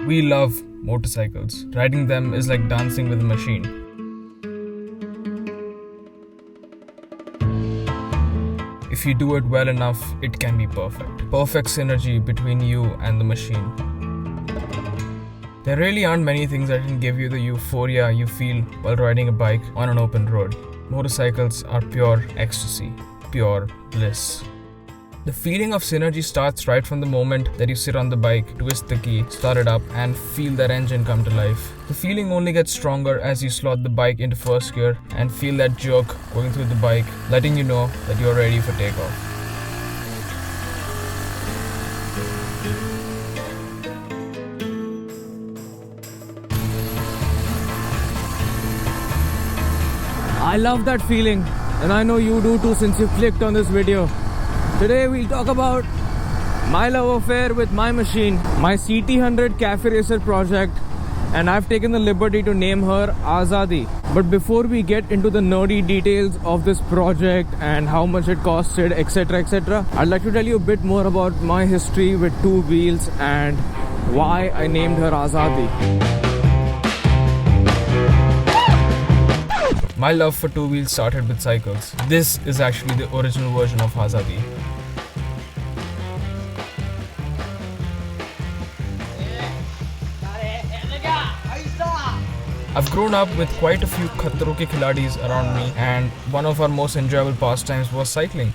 We love motorcycles. Riding them is like dancing with a machine. If you do it well enough, it can be perfect. Perfect synergy between you and the machine. There really aren't many things that can give you the euphoria you feel while riding a bike on an open road. Motorcycles are pure ecstasy, pure bliss. The feeling of synergy starts right from the moment that you sit on the bike, twist the key, start it up, and feel that engine come to life. The feeling only gets stronger as you slot the bike into first gear and feel that jerk going through the bike, letting you know that you're ready for takeoff. I love that feeling, and I know you do too since you clicked on this video. Today we'll talk about my love affair with my machine, my CT100 Cafe Racer project, and I've taken the liberty to name her Azadi. But before we get into the nerdy details of this project and how much it costed, etc., I'd like to tell you a bit more about my history with two wheels and why I named her Azadi. My love for two wheels started with cycles. This is actually the original version of Azadi. I've grown up with quite a few Khatro ke Khiladis around me, and one of our most enjoyable pastimes was cycling.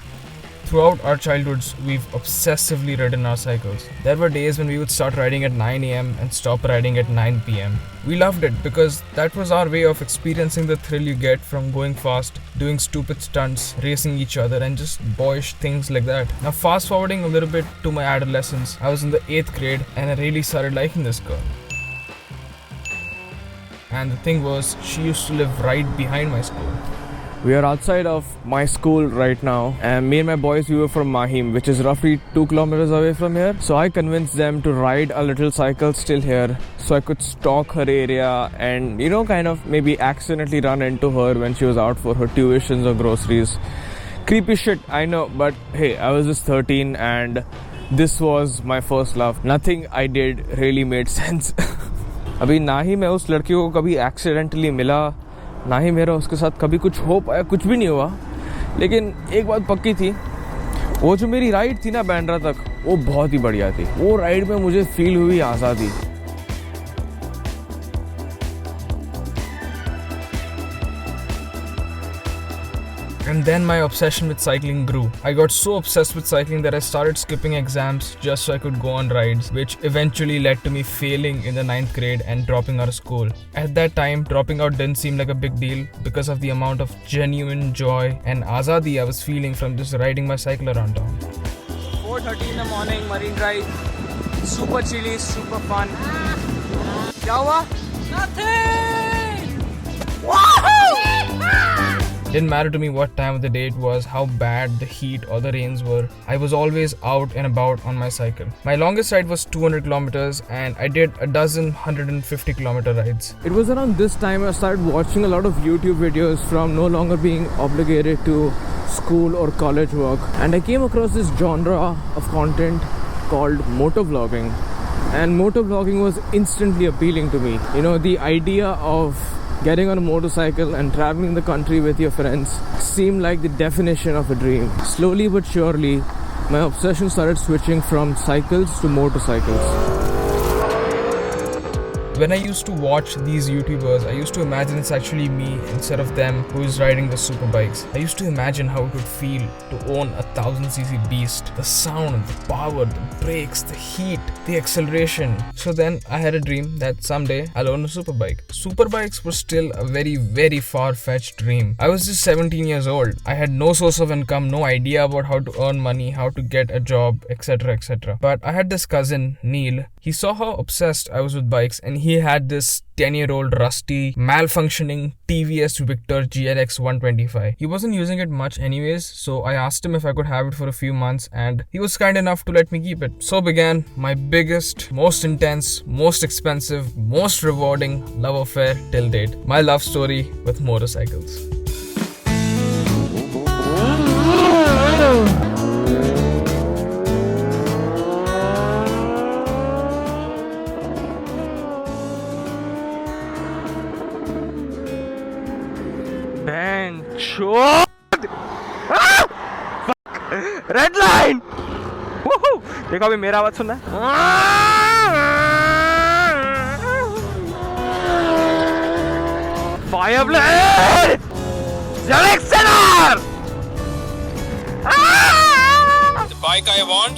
Throughout our childhoods, we've obsessively ridden our cycles. There were days when we would start riding at 9 am and stop riding at 9 pm. We loved it because that was our way of experiencing the thrill you get from going fast, doing stupid stunts, racing each other, and just boyish things like that. Now, fast forwarding a little bit to my adolescence, I was in the 8th grade and I really started liking this girl. And the thing was, she used to live right behind my school. We are outside of my school right now, and me and my boys, we were from Mahim, which is roughly 2 kilometers away from here. So I convinced them to ride a little cycle still here so I could stalk her area and, kind of maybe accidentally run into her when she was out for her tuitions or groceries. Creepy shit, I know, but hey, I was just 13 and this was my first love. Nothing I did really made sense. अभी ना ही मैं उस लड़की को कभी accidentally मिला, ना ही मेरा उसके साथ कभी कुछ हो पाया, कुछ भी नहीं हुआ. लेकिन एक बात पक्की थी, वो जो मेरी राइड थी ना बैंड्रा तक, वो बहुत ही बढ़िया थी. वो राइड में मुझे फील हुई आज़ादी. And then my obsession with cycling grew. I got so obsessed with cycling that I started skipping exams just so I could go on rides, which eventually led to me failing in the 9th grade and dropping out of school. At that time, dropping out didn't seem like a big deal because of the amount of genuine joy and azadi I was feeling from just riding my cycle around town. 4:30 in the morning, Marine Drive. Super chilly, super fun. क्या हुआ? Nothing! Woohoo! Didn't matter to me what time of the day it was, how bad the heat or the rains were. I was always out and about on my cycle. My longest ride was 200 kilometers and I did a dozen 150 kilometer rides. It was around this time I started watching a lot of YouTube videos from no longer being obligated to school or college work, and I came across this genre of content called motovlogging, and motovlogging was instantly appealing to me. The idea of getting on a motorcycle and traveling the country with your friends seemed like the definition of a dream. Slowly but surely, my obsession started switching from cycles to motorcycles. When I used to watch these YouTubers, I used to imagine it's actually me instead of them who is riding the super bikes. I used to imagine how it would feel to own a 1000cc beast. The sound, the power, the brakes, the heat, the acceleration. So then I had a dream that someday I'll own a super bike. Super bikes were still a very, very far-fetched dream. I was just 17 years old. I had no source of income, no idea about how to earn money, how to get a job, etc. But I had this cousin, Neil. He saw how obsessed I was with bikes, and he had this 10-year-old rusty, malfunctioning TVS Victor GLX 125. He wasn't using it much anyways, so I asked him if I could have it for a few months, and he was kind enough to let me keep it. So began my biggest, most intense, most expensive, most rewarding love affair till date. My love story with motorcycles. Red line. देखो अभी मेरा आवाज सुनना है। Fire blade The bike I want,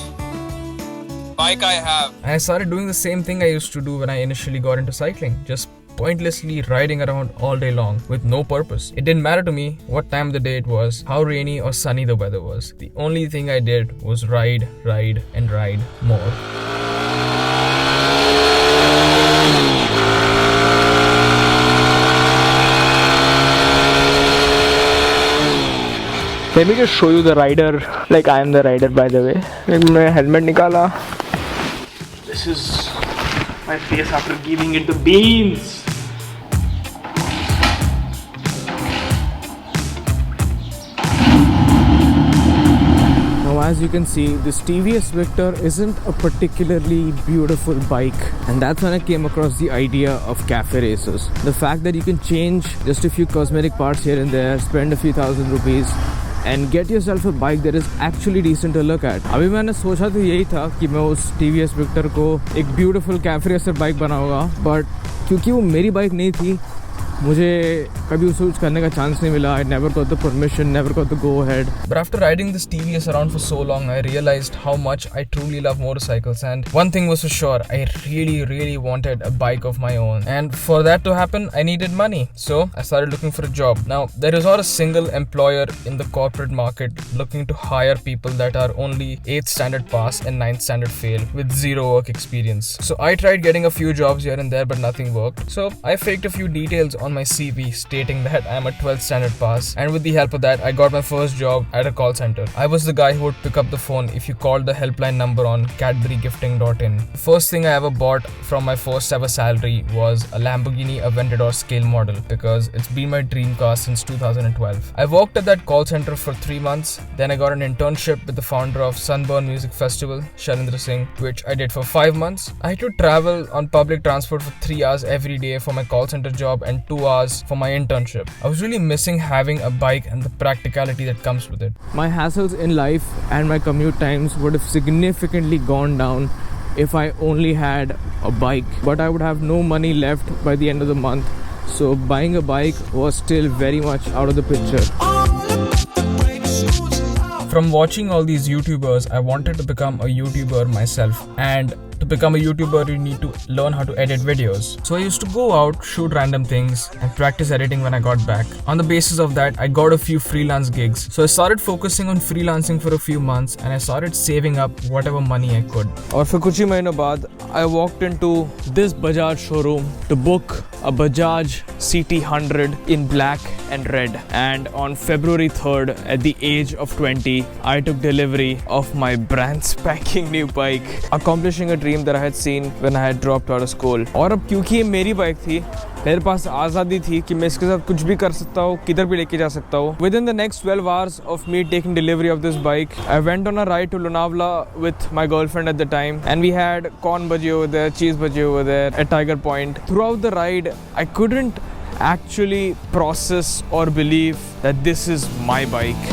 bike I have. And I started doing the same thing I used to do when I initially got into cycling. Just pointlessly riding around all day long with no purpose. It didn't matter to me what time of the day it was, how rainy or sunny the weather was. The only thing I did was ride, and ride more. Let me just show you the rider. Like I am the rider, by the way. मैं helmet निकाला. This is my face after giving it the beans. Now as you can see, this TVS Victor isn't a particularly beautiful bike, and that's when I came across the idea of cafe races. The fact that you can change just a few cosmetic parts here and there, spend a few thousand rupees and get yourself a bike that is actually decent to look at. अभी मैंने सोचा तो यही था कि मैं उस TVS Victor को एक beautiful cafe racer बाइक बनाऊंगा, but क्योंकि वो मेरी बाइक नहीं थी, मुझे कभी उसे यूज करने का चांस नहीं मिला. I never got the permission, never got the go ahead. But after riding this TVS around for so long, I realized how much I truly love motorcycles. And one thing was for sure, I really wanted a bike of my own. And for that to happen, I needed money. So I started looking for a job. Now, there is not a single employer in the corporate market looking to hire people that are only 8th standard pass and 9th standard fail with zero work experience. So I tried getting a few jobs here and there, but nothing worked. So I faked a few details on my CV stating that I am a 12th standard pass, and with the help of that I got my first job at a call center. I was the guy who would pick up the phone if you called the helpline number on cadburygifting.in. The first thing I ever bought from my first ever salary was a Lamborghini Aventador scale model, because it's been my dream car since 2012. I worked at that call center for 3 months, then I got an internship with the founder of Sunburn Music Festival, Shalindra Singh, which I did for 5 months. I had to travel on public transport for 3 hours every day for my call center job and 2 hours for my internship. I was really missing having a bike and the practicality that comes with it. My hassles in life and my commute times would have significantly gone down if I only had a bike, but I would have no money left by the end of the month. So buying a bike was still very much out of the picture. From watching all these YouTubers, I wanted to become a YouTuber myself, and to become a YouTuber, you need to learn how to edit videos. So I used to go out, shoot random things, and practice editing when I got back. On the basis of that, I got a few freelance gigs. So I started focusing on freelancing for a few months, and I started saving up whatever money I could. और फिर कुछ ही महीनों बाद I walked into this Bajaj showroom to book a Bajaj CT 100 in black and red. And on February 3rd, at the age of 20, I took delivery of my brand spanking new bike, accomplishing a dream that I had seen when I had dropped out of school. और अब क्योंकि ये मेरी bike थी, मेरे पास आज़ादी थी कि मैं इसके साथ कुछ भी कर सकता हूँ, किधर भी लेके जा सकता हूँ. Within the next 12 hours of me taking delivery of this bike, I went on a ride to Lonavala with my girlfriend at the time, and we had corn bhaji over there, cheese bhaji over there at Tiger Point. Throughout the ride, I couldn't actually process or believe that this is my bike.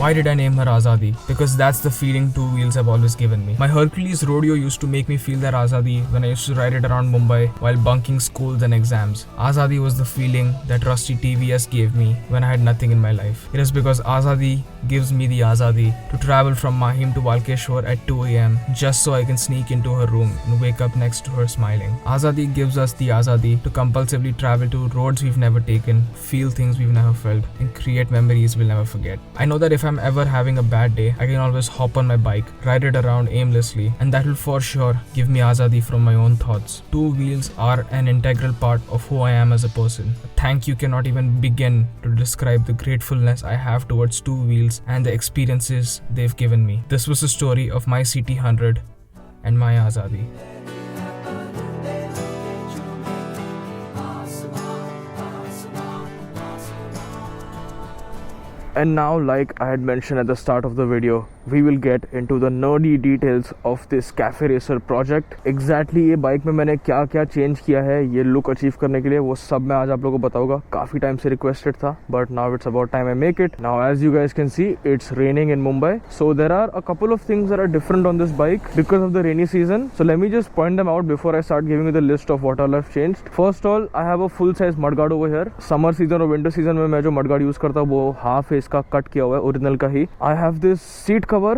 Why did I name her Azadi? Because that's the feeling two wheels have always given me. My Hercules rodeo used to make me feel that Azadi when I used to ride it around Mumbai while bunking schools and exams. Azadi was the feeling that rusty TVS gave me when I had nothing in my life. It is because Azadi gives me the Azadi to travel from Mahim to Walkeshwar at 2 a.m. just so I can sneak into her room and wake up next to her smiling. Azadi gives us the Azadi to compulsively travel to roads we've never taken, feel things we've never felt, and create memories we'll never forget. I know that if I'm I'm ever having a bad day, I can always hop on my bike, ride it around aimlessly, and that will for sure give me azadi from my own thoughts. Two wheels are an integral part of who I am as a person. Thank you cannot even begin to describe the gratefulness I have towards two wheels and the experiences they've given me. This was the story of my CT100 and my azadi. And now, like I had mentioned at the start of the video, we will get into the nerdy details of this Cafe Racer project. Exactly ये bike में मैंने क्या क्या change किया है ये look achieve करने के लिए, वो सब मैं आज आप लोगों को बताऊंगा. काफी टाइम से रिक्वेस्टेड था, but now it's about time I make it. Now as you guys can see, it's raining in Mumbai, so there are a couple of things that are different on this bike because of the rainy season. So let me just point them out before I start giving you the list of what all I've changed. First all, I have a full size mudguard over here. Summer season और winter season में मैं जो mudguard use करता हूँ वो half है इसका cut किया हुआ है ओरिजिनल का ही. I have this seat cover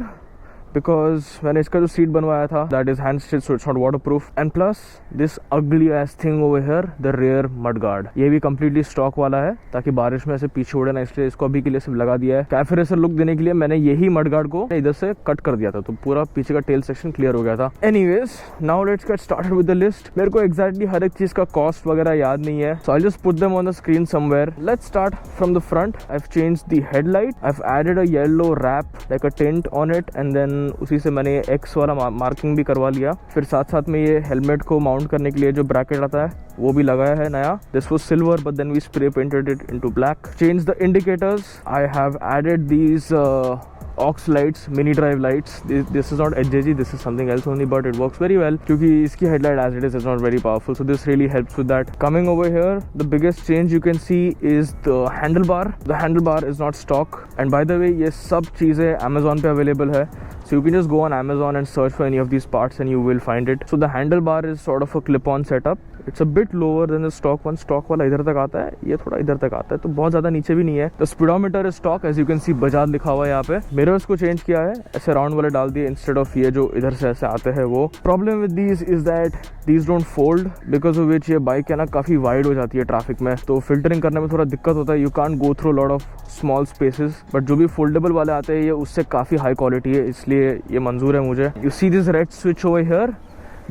because मैंने इसका जो सीट बनवाया था that is hand stitched, so it's not waterproof. And plus this ugly ass thing over here, the rear mudguard. ये भी completely stock वाला है ताकि बारिश में ऐसे पीछे उड़े ना, इसलिए इसको अभी के लिए सिर्फ लगा दिया है. कैफे रेसर लुक देने के लिए मैंने यही mudguard को इधर से कट कर दिया था, तो पूरा पीछे का टेल सेक्शन क्लियर हो गया था. Anyways, now let's get started with the list. मेरे को exactly हर एक चीज का कॉस्ट वगैरह याद नहीं है, so I'll just put them on the screen somewhere. Let's start from the front. I've changed the headlight. I've added a yellow wrap like a tint on it, and then उसी से मैंने X वाला marking भी करवा लिया. फिर साथ साथ में ये हेलमेट को माउंट करने के लिए जो ब्रैकेट आता है वो भी लगाया है नया. This was silver but then we spray painted it into black. Changed the indicators. I have added these aux lights, mini drive lights. This is not HJG, this is something else only, but it works very well क्योंकि इसकी headlight as it is not very powerful, so this really helps with that. Coming over here, the biggest change you can see is the handlebar. The handlebar is not stock, and by the way ये सब चीज़ें Amazon पे available है, so you can just go on Amazon and search for any of these parts and you will find it. So the handlebar is sort of a clip-on setup. It's a bit lower than the stock one. Stock वाला इधर तक आता है, ये थोड़ा इधर तक आता है, तो बहुत ज़्यादा नीचे भी नहीं है. The speedometer is stock, as you can see Bajaj लिखा हुआ है यहाँ पे. मिरर्स को चेंज किया है, ऐसे राउंड वाले डाल दिए इंस्टेड ऑफ ये जो इधर से ऐसे आते हैं वो. Problem with these is that these don't fold, because of which ये बाइक है ना काफ़ी वाइड हो जाती है ट्रैफिक में, तो फिल्टरिंग करने में थोड़ा दिक्कत होता है. You can't go through lot of small spaces, but जो भी फोल्डेबल वाले आते हैं ये उससे काफ़ी हाई क्वालिटी है, इसलिए ये मंजूर है मुझे. You see this red switch over here.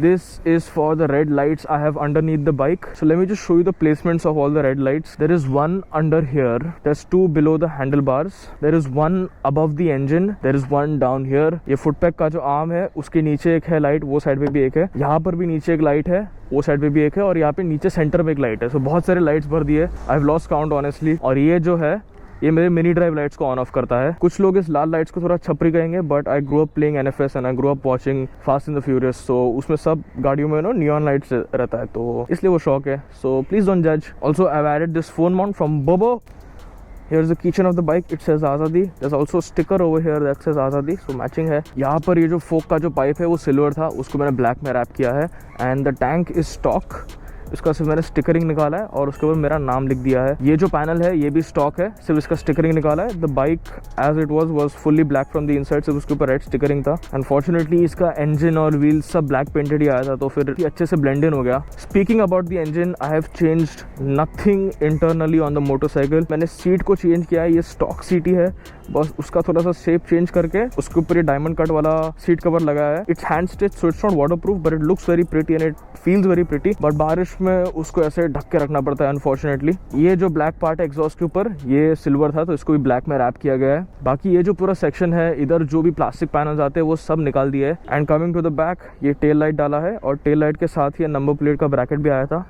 This is for the red lights I have underneath the bike. So let me just show you the placements of all the red lights. There is one under here. There's two below the handlebars. There is one above the engine. There is one down here. ये footpack का जो arm है उसके नीचे एक है light, वो side पे भी एक है. यहाँ पर भी नीचे एक लाइट है, वो साइड पे भी एक है, और यहाँ पे नीचे सेंटर में एक लाइट है. So बहुत सारे लाइट्स भर दिए. I have lost count honestly. और ये जो है ये मेरे मिनी ड्राइव लाइट्स को ऑन ऑफ करता है. कुछ लोग इस लाल लाइट्स को थोड़ा छपरी कहेंगे, but I grow up playing NFS and I grow up watching fast and the furious, so उसमें सब गाड़ियों में नियॉन लाइट्स रहता है, तो इसलिए वो शौक है. सो प्लीज डोंट जज. Also I have added this phone mount from Bobo. Here's the keychain of the bike. It says Azadi. There's also a sticker over here that says Azadi, so matching है. यहाँ पर ये जो फोक का जो pipe है वो सिल्वर था, उसको मैंने ब्लैक में रैप किया है. And the tank is stock. इसका सिर्फ मैंने स्टिकरिंग निकाला है और उसके ऊपर मेरा नाम लिख दिया है. ये जो पैनल है ये भी स्टॉक है, सिर्फ इसका स्टिकरिंग निकाला है. The bike as it was fully black from the inside, सिर्फ उसके ऊपर रेड स्टिकरिंग था. अनफॉर्चुनेटली इसका इंजन और व्हील सब ब्लैक पेंटेड ही आया था, तो फिर अच्छे से ब्लेंड इन हो गया. Speaking about the engine, I have changed nothing internally on the motorcycle. मैंने सीट को चेंज किया है, ये स्टॉक सीट ही है, बस उसका थोड़ा सा शेप चेंज करके उसके ऊपर ये डायमंड कट वाला सीट कवर लगाया है. It's hand stitch, so it's not waterproof, but it looks very pretty and it feels very pretty. But बारिश में उसको ऐसे ढक के रखना पड़ता है अनफॉर्चुनेटली. ये जो ब्लैक पार्ट है एग्जॉस्ट के ऊपर ये सिल्वर था, तो इसको भी ब्लैक में रैप किया गया है. बाकी ये जो पूरा सेक्शन है इधर जो भी प्लास्टिक पैनल्स आते हैं वो सब निकाल दिए है. And coming to the back, ये टेल लाइट डाला है और टेल लाइट के साथ ही नंबर प्लेट का ब्रैकेट भी आया था.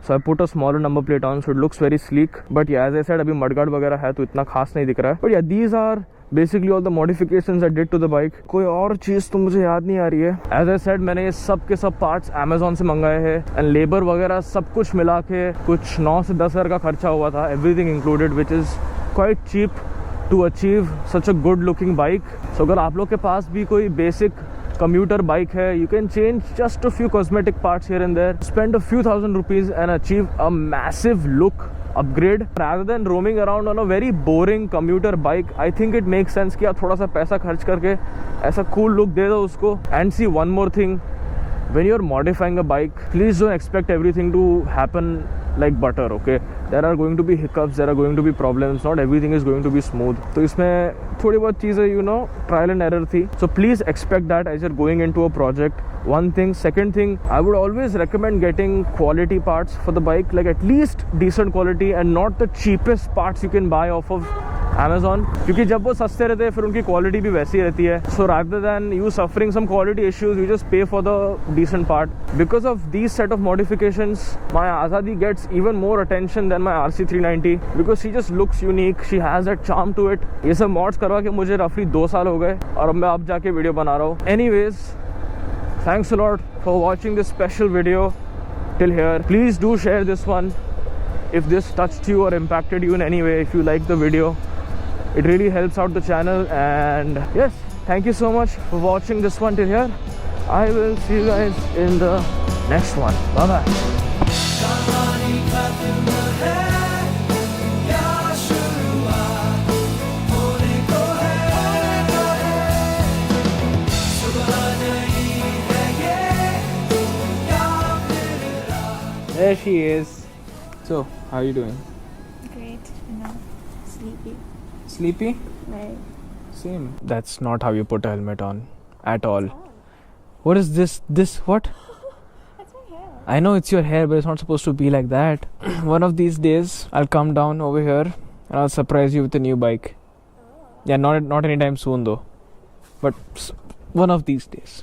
So I put a smaller number plate on, so it looks very sleek. But yeah, as I said, अभी mudguard वगैरह है तो इतना खास नहीं दिख रहा है. But yeah, these are basically all the modifications I did to the bike. कोई और चीज़ तो मुझे याद नहीं आ रही है. As I said, मैंने ये सब के सब पार्ट्स Amazon से मंगाए हैं, एंड लेबर वगैरह सब कुछ मिला के कुछ 9 से 10 हज़ार का खर्चा हुआ था, everything included, which is quite cheap to achieve such a good looking bike. So अगर आप लोग के पास भी कोई basic commuter bike है, you can change just a few cosmetic parts here and there, spend a few thousand rupees and achieve a massive look upgrade rather than roaming around on a very boring commuter bike. I think it makes sense कि आप थोड़ा सा पैसा खर्च करके ऐसा cool look दे दो उसको. And see one more thing, when you're modifying a bike, please don't expect everything to happen like butter, okay? There are going to be hiccups, there are going to be problems, not everything is going to be smooth. तो इसमें थोड़ी बहुत चीज़ें you know trial and error थी. So please expect that as you're going into a project. One thing. Second thing, I would always recommend getting quality parts for the bike, like at least decent quality and not the cheapest parts you can buy off of Amazon, क्योंकि जब वो सस्ते रहते हैं फिर उनकी quality भी वैसी रहती है. So rather than you suffering some quality issues, you just pay for the decent part. Because of these set of modifications, my Azadi gets even more attention than my RC390 because she just looks unique. She has that charm to it. ये सब mods करवा के मुझे roughly 2 साल हो गए और अब मैं अब जाके वीडियो बना रहा हूँ. Anyways, thanks a lot for watching this special video till here. Please do share this one if this touched you or impacted you in any way. If you like the video, it really helps out the channel. And yes, thank you so much for watching this one till here. I will see you guys in the next one. Bye bye. There she is. So, how are you doing? Great. No. Sleepy. Sleepy? Right. Same. That's not how you put a helmet on at all. What is this? What? That's my hair. I know it's your hair, but it's not supposed to be like that. One of these days, I'll come down over here and I'll surprise you with a new bike. Yeah, not anytime soon though. But one of these days.